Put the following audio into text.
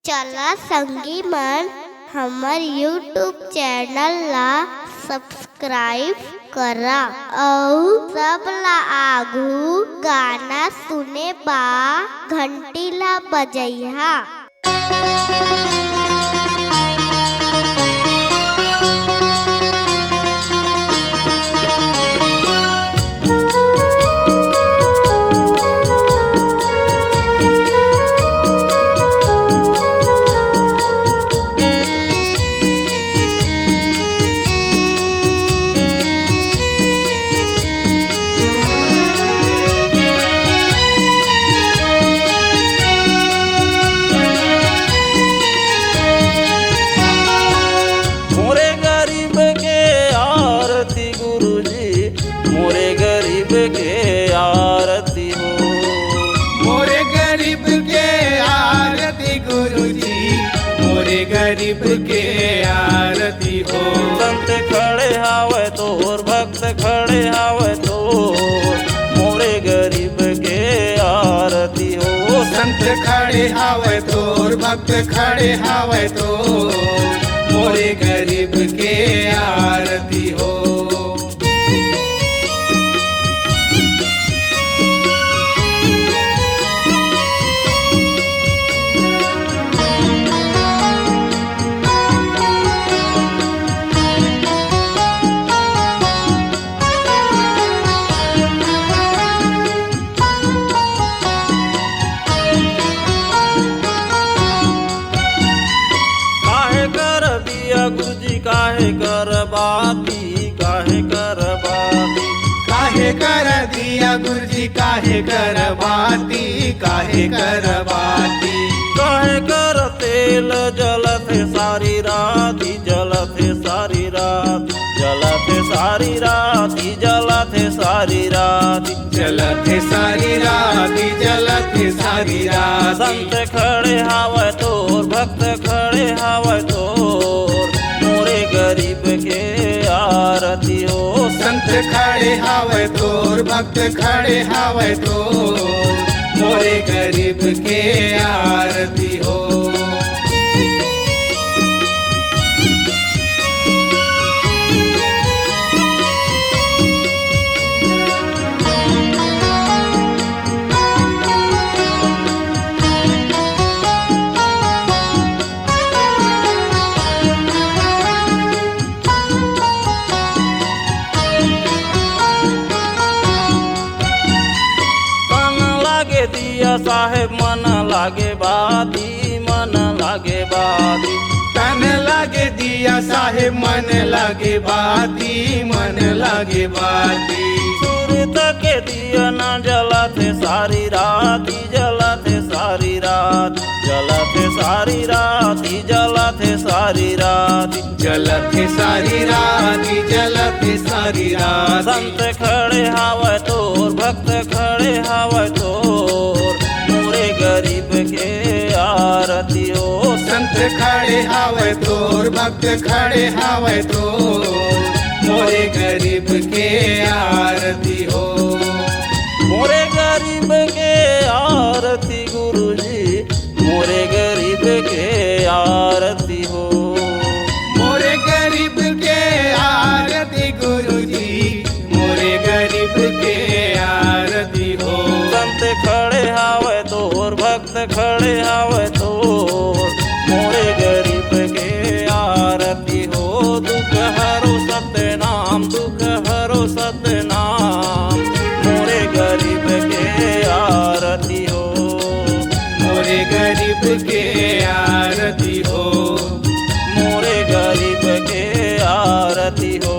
चला संगी मन हमर यूट्यूब चैनल ला सब्सक्राइब करा और सब ला आगू गाना सुने बा घंटी ला बजैहा। मोरे गरीब के आरती हो, मोरे गरीब के आरती गुरुजी, मोरे गरीब के आरती हो। संत खड़े हावे तोर भक्त खड़े हावे तोर, मोरे गरीब के आरती हो। संत खड़े हावे तोर भक्त खड़े हावे तोर, मोरे गरीब के आरती हो। गुरुजी काहे कर बाती, काहे कर बाती, काहे कर दिया गुरुजी, काहे कर बाती, काहे कर बाती। काहे कर तेल जलत सारी राती, जलत सारी रात, जलत सारी राती, जलत सारी राती, जलत सारी राती, जलत सारी राती। संत खड़े हावे तोर भक्त खड़े हावे तोर, मोरे गरीब के आरती हो। संत खड़े हावे तोर भक्त खड़े हावे तोर, मोरे गरीब के आरती हो। दिया साहेब मन लागे बाती, मन लागे बाती, तन लागे दिया साहेब मन लागे बाती, मन लागे बाती। सूरत के दिया न जलते सारी राती, जलते सारी रात, जलते सारी राती, जलते सारी राती, जलते सारी राती, जलते सारी राती। संत खड़े हावे तोर भक्त खड़े हावे तोर, मोरे गरीब के आरती हो। संत खड़े हावे तोर भक्त खड़े हावे तोर, मोरे गरीब के आरती हो। मोरे गरीब के आरती गुरुजी, मोरे गरीब के आरती हो। मोरे गरीब के आरती गुरुजी, मोरे गरीब के आरती हो। संत खड़े हावे तोर भक्त खड़े हावे तोर, मोरे गरीब के आरती हो। दुख हरो सतनाम, दुख हरो सतनाम, मोरे गरीब के आरती हो। मोरे गरीब के आरती हो, मोरे गरीब के आरती हो।